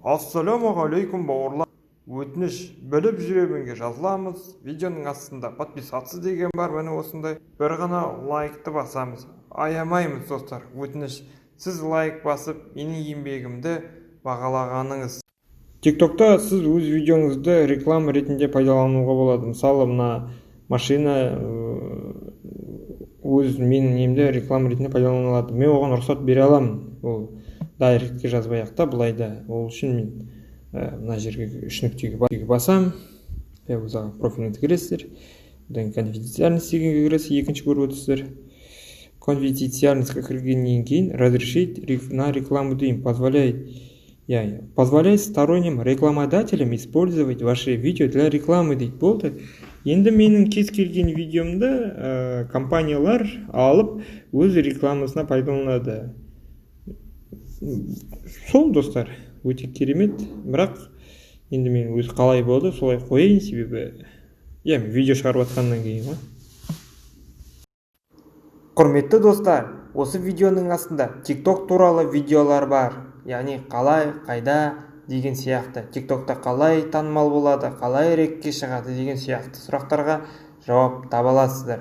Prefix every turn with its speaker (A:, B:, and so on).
A: Ассалаумағалейкум бауырлар. Өтініш біліп жүремінге жазыламыз. Видеоның астында подписаться деген бар, міне осындай. Бір ғана лайкты басамыз. Аямаймыз достар. Өтініш, сіз лайк басып, менің еңбегімді бағалағаныңыз. TikTokта сіз өз видеоңызды реклама ретінде пайдалануға болады. Мысалы, мына машина өз менің немді реклама ретінде пайдаланылады. Мен оған рұқсат бере аламын. Ол дайректке жазбай-ақ та былайда. Ол үшін мен мына жерге үш нүктеге басам. Өзі профиліне кіресіздер. Одан конфиденциальность дегенге кіресіз, екінші көріп отырсыздар. Конфиденциальностьқа кіргеннен кейін разрешить на рекламу деймін. Позволяет сторонним рекламодателям использовать ваши видео для рекламы дейді. Болды. Енді менің кез келген видеомды компаниялар алып өз рекламасына пайдаланады. Сол достар, өте керемет. Бірақ енді мен өз қалай болды солай қояйын, себебі видео шығарып жатқаннан кейін. Құрметті достар, осы видеоның астында TikTok туралы видеолар бар. Яғни қалай, қайда деген сияқты. TikTokта қалай танымал болады, қалай рекке шығады деген сияқты сұрақтарға жауап таба аласыздар.